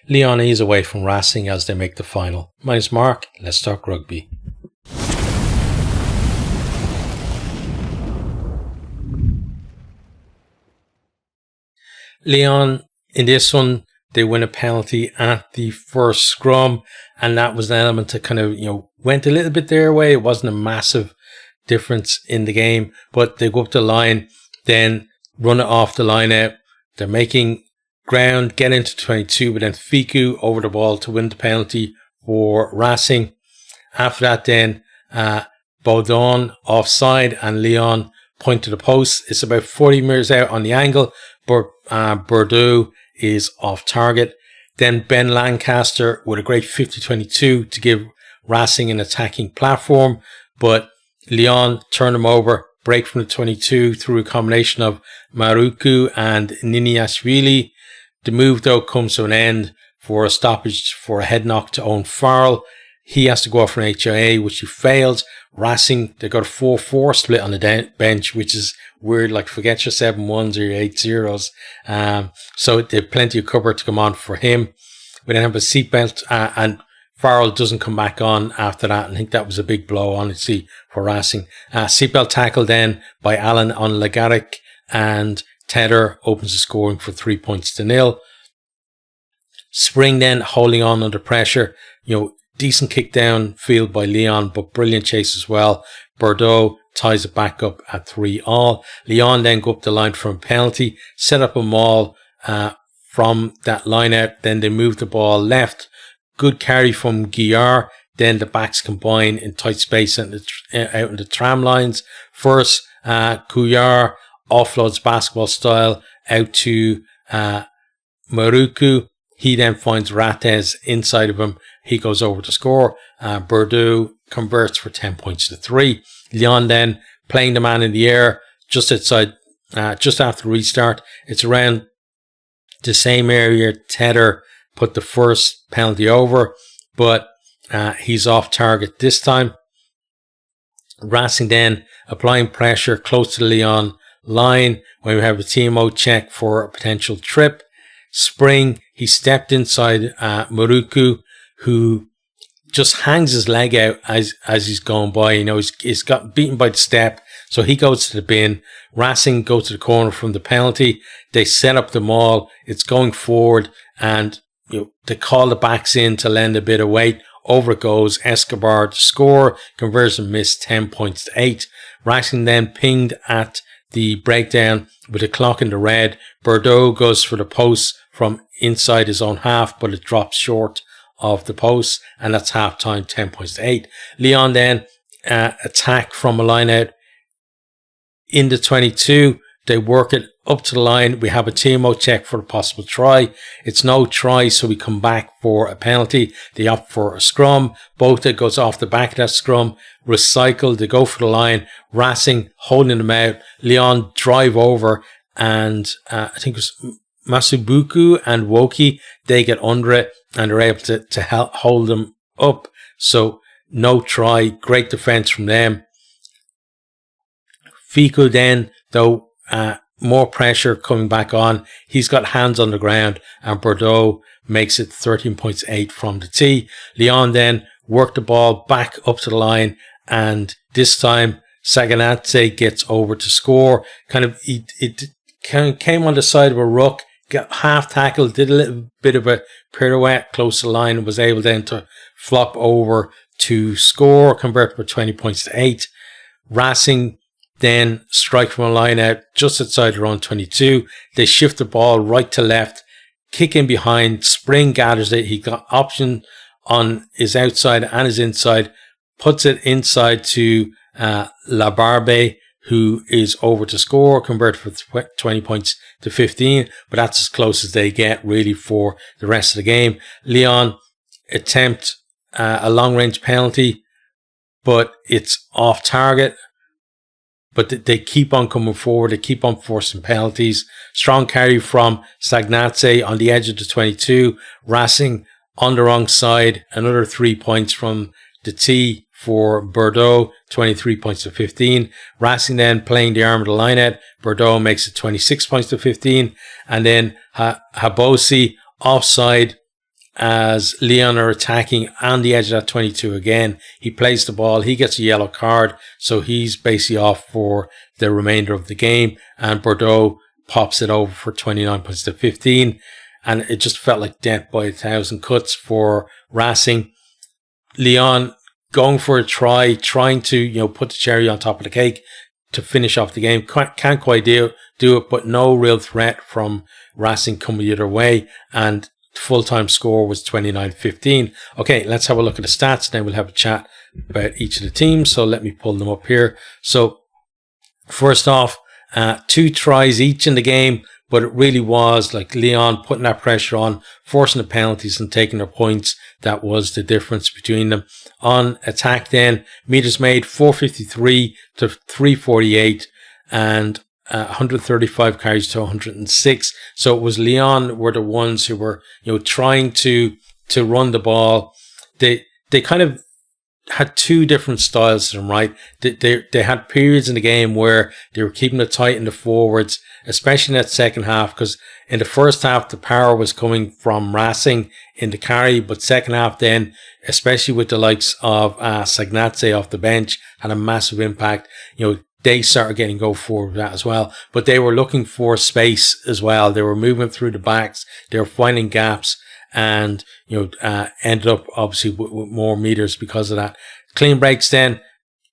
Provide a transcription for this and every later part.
Lyon is away from Racing as they make the final. My name's Mark, let's talk rugby. Lyon, in this one, they win a penalty at the first scrum, and that was an element that kind of, went a little bit their way. It wasn't a massive difference in the game, but they go up the line, then run it off the line out. They're making ground, get into 22, but then Fiku over the ball to win the penalty for Racing. After that, then Baudon offside and Lyon point to the post. It's about 40 metres out on the angle, but Bordeaux is off target. Then Ben Lancaster with a great 50-22 to give Racing an attacking platform, but Lyon turn them over, break from the 22 through a combination of Maruku and Niniashvili. The move, though, comes to an end for a stoppage for a head knock to Owen Farrell. He has to go off an HIA, which he fails. Racing, they got a 4-4 split on the bench, which is weird. Like, forget your 7-1s or your 8-0s. So they have plenty of cover to come on for him. We then have a seatbelt, and Farrell doesn't come back on after that. I think that was a big blow, honestly, for Racing. Seatbelt tackle then by Allen on Lagaric, and Tedder opens the scoring for 3-0. Spring then holding on under pressure. Decent kick down field by Lyon, but brilliant chase as well. Bordeaux ties it back up at 3-3. Lyon then go up the line from a penalty, set up a maul from that line out. Then they move the ball left. Good carry from Guillard. Then the backs combine in tight space out in the tram lines. First, Guillard offloads basketball style out to Maruku. He then finds Rates inside of him. He goes over to score. Bordeaux converts for 10-3. Lyon then playing the man in the air just outside, just after restart. It's around the same area Tedder put the first penalty over, but he's off target this time. Racing then applying pressure close to the Lyon line when we have a TMO check for a potential trip. Spring, he stepped inside Maruku, who just hangs his leg out as he's going by. He's got beaten by the step, so he goes to the bin. Racing go to the corner from the penalty. They set up the maul. It's going forward, and they call the backs in to lend a bit of weight. Over it goes. Escobar to score. Conversion missed, 10-8. Racing then pinged at the breakdown with a clock in the red. Bordeaux goes for the post from inside his own half, but it drops short of the post, and that's half time, 10-8. Lyon then attack from a line out in the 22. They work it up to the line. We have a TMO check for a possible try. It's no try, so we come back for a penalty. They opt for a scrum. Both it goes off the back of that scrum. Recycle. They go for the line. Racing holding them out. Lyon drive over, and I think it was Masubuku and Woki. They get under it and are able to help hold them up. So no try. Great defense from them. Fiku then, though, more pressure coming back on. He's got hands on the ground, and Bordeaux makes it 13-8 from the tee. Lyon then work the ball back up to the line, and this time Saganatse gets over to score. It came on the side of a ruck, got half tackled, did a little bit of a pirouette close to the line, and was able then to flop over to score, convert for 20-8. Racing then strike from a line out just outside their own 22. They shift the ball right to left, kick in behind. Spring gathers it. He got option on his outside and his inside, puts it inside to Labarbe, who is over to score, convert for 20-15. But that's as close as they get really for the rest of the game. Lyon attempt a long range penalty, but it's off target. But they keep on coming forward. They keep on forcing penalties. Strong carry from Stagnatze on the edge of the 22. Racing on the wrong side. Another 3 points from the tee for Bordeaux. 23-15. Racing then playing the arm of the line out. Bordeaux makes it 26-15. And then Habosi offside as Lyon are attacking on the edge of that 22 again. He plays the ball. He gets a yellow card. So he's basically off for the remainder of the game. And Bordeaux pops it over for 29 points to 15. And it just felt like death by 1,000 cuts for Racing. Lyon going for a try, trying to, put the cherry on top of the cake to finish off the game. Can't quite do it, but no real threat from Racing coming the other way. And full-time score was 29-15. Okay, let's have a look at the stats, then we'll have a chat about each of the teams. So let me pull them up here. So first off, 2 tries each in the game, but it really was like Lyon putting that pressure on, forcing the penalties and taking their points. That was the difference between them. On attack then, meters made 453 to 348 and 135 carries to 106. So it was Lyon were the ones who were, trying to run the ball. They kind of had 2 different styles to them, right? They had periods in the game where they were keeping it tight in the forwards, especially in that second half, because in the first half, the power was coming from Racing in the carry, but second half then, especially with the likes of Sagnatse off the bench, had a massive impact. They started getting go forward with that as well, but they were looking for space as well. They were moving through the backs. They were finding gaps and, ended up obviously with more meters because of that. Clean breaks then,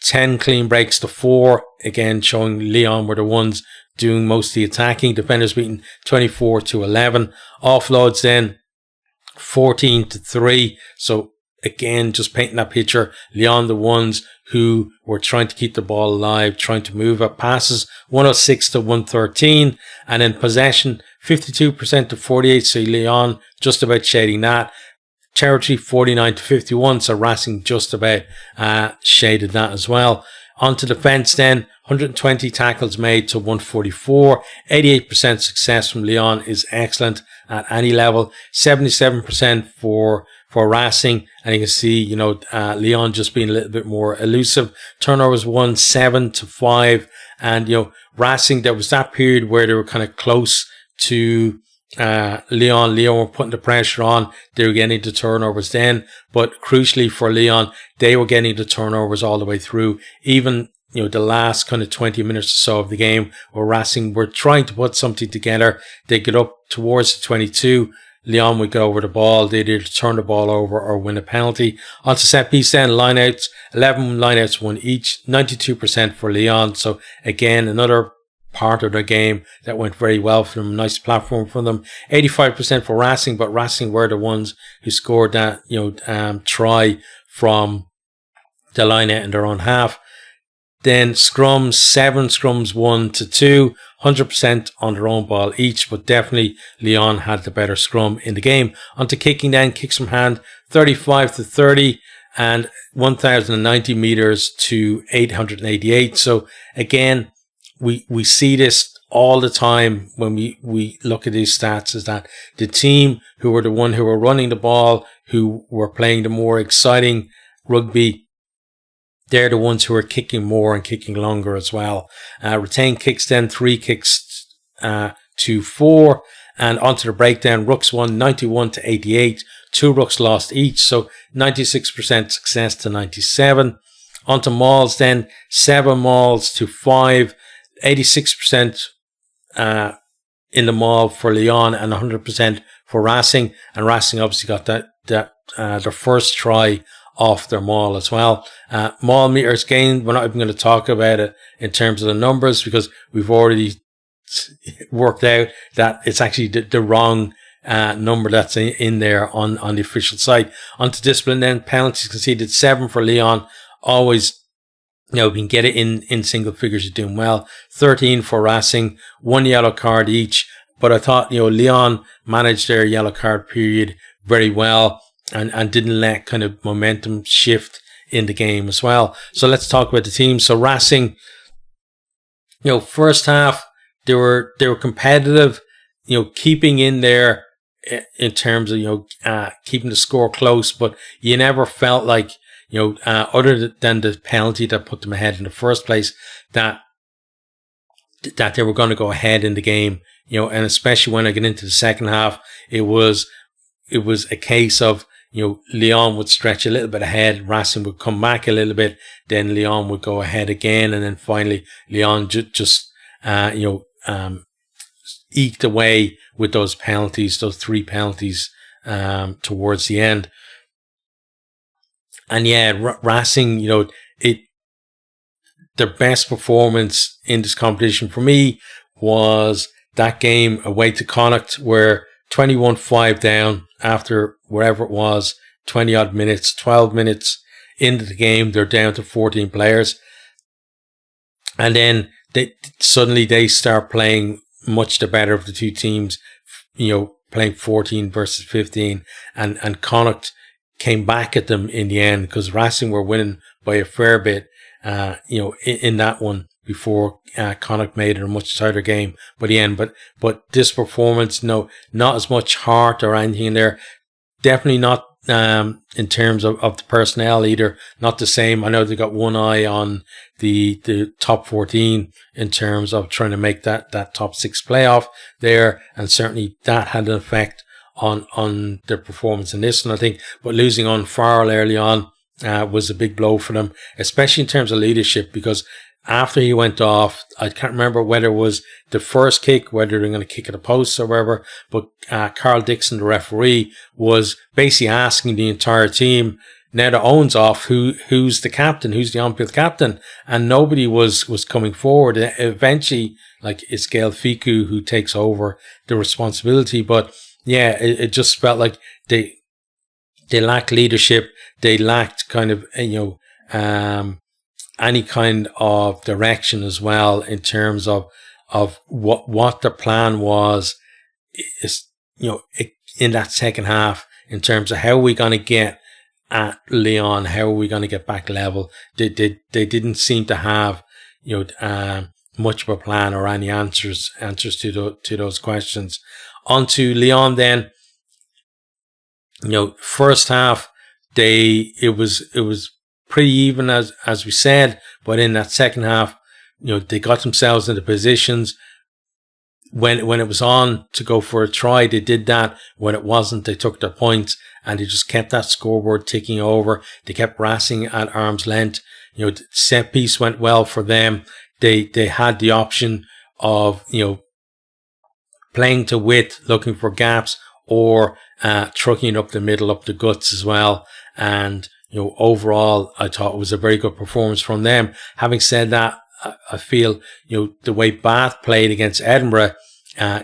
10 clean breaks to 4. Again, showing Lyon were the ones doing most of the attacking. Defenders beating 24 to 11. Offloads then, 14 to 3. So again, just painting that picture, Lyon the ones who were trying to keep the ball alive, trying to move up passes, 106 to 113. And in possession, 52% to 48. So Lyon just about shading that. Territory 49 to 51. So Racing just about shaded that as well. On to defense then, 120 tackles made to 144. 88% success from Lyon is excellent at any level. 77% for Racing, and you can see, Lyon just being a little bit more elusive. Turnovers 7 to 5, and Racing, there was that period where they were kind of close to Lyon. Lyon were putting the pressure on. They were getting the turnovers then, but crucially for Lyon, they were getting the turnovers all the way through. Even the last kind of 20 minutes or so of the game, where Racing were trying to put something together. They get up towards the 22. Lyon would get over the ball. They'd either turn the ball over or win a penalty. On to set piece then, lineouts. 11 lineouts won each. 92% for Lyon. So again, another part of the game that went very well for them. Nice platform for them. 85% for Racing, but Racing were the ones who scored that, try from the lineout in their own half. Then scrums, 7 scrums, 1 to 2, 100% on their own ball each, but definitely Lyon had the better scrum in the game. On to kicking then, kicks from hand, 35 to 30 and 1,090 meters to 888. So again, we see this all the time when we look at these stats, is that the team who were the one who were running the ball, who were playing the more exciting rugby, they're the ones who are kicking more and kicking longer as well. Retained kicks then, 3 kicks to 4. And onto the breakdown, Rooks won 91 to 88. 2 Rooks lost each, so 96% success to 97. Onto mauls then, 7 mauls to 5. 86% in the maul for Lyon and 100% for Racing. And Racing obviously got their first try off their maul as well. Maul meters gained, we're not even going to talk about it in terms of the numbers, because we've already worked out that it's actually the wrong number that's in there on the official site. Onto discipline then, penalties conceded 7 for Lyon. Always, you can get it in single figures, you're doing well. 13 for Racing, 1 yellow card each. But I thought, Lyon managed their yellow card period very well. And didn't let kind of momentum shift in the game as well. So let's talk about the team. So Racing, first half, they were competitive, keeping in there in terms of, keeping the score close, but you never felt like, other than the penalty that put them ahead in the first place, that they were going to go ahead in the game, and especially when I get into the second half, it was it was a case of, Lyon would stretch a little bit ahead, Racing would come back a little bit, then Lyon would go ahead again, and then finally Lyon just eked away with those penalties, those 3 penalties towards the end. And yeah, Racing, their best performance in this competition for me was that game away to Connacht, where 21-5 down after wherever it was, 20 odd minutes, 12 minutes into the game, they're down to 14 players. And then they start playing much the better of the two teams, playing 14 versus 15. And Connacht came back at them in the end, because Racing were winning by a fair bit, in that one before Connacht made it a much tighter game by the end. But this performance, not as much heart or anything in there. Definitely not in terms of the personnel either. Not the same. I know they got one eye on the top 14 in terms of trying to make that top 6 playoff there, and certainly that had an effect on their performance in this one, I think. But losing on Farrell early on was a big blow for them, especially in terms of leadership, because after he went off, I can't remember whether it was the first kick, whether they're going to kick at the post or whatever, but Carl Dixon, the referee, was basically asking the entire team, now that Owen's off, who's the captain, who's the on-field captain, and nobody was coming forward. Eventually, it's Gail Fiku who takes over the responsibility, but yeah, it just felt like they lacked leadership. They lacked kind of, any kind of direction as well in terms of what the plan was, in that second half, in terms of how are we going to get at Lyon, how are we going to get back level. They didn't seem to have, much of a plan or any answers to those questions. On to Lyon then. First half, it was pretty even as we said, but in that second half, they got themselves into positions. When it was on to go for a try, they did that. When it wasn't, they took their points, and they just kept that scoreboard ticking over. They kept Racing at arm's length. The set piece went well for them. They had the option of, playing to width, looking for gaps, or trucking up the middle, up the guts as well. And overall, I thought it was a very good performance from them. Having said that, I feel, the way Bath played against Edinburgh,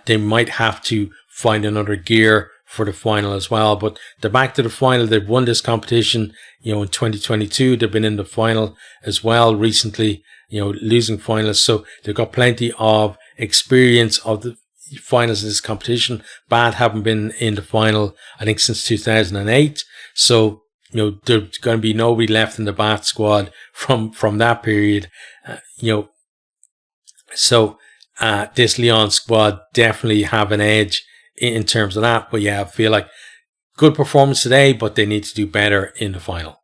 they might have to find another gear for the final as well. But they're back to the final. They've won this competition, in 2022. They've been in the final as well recently, losing finalists. So they've got plenty of experience of the finals of this competition. Bath haven't been in the final, I think, since 2008. So, there's going to be nobody left in the Bath squad from that period. So this Lyon squad definitely have an edge in terms of that. But yeah, I feel like good performance today, but they need to do better in the final.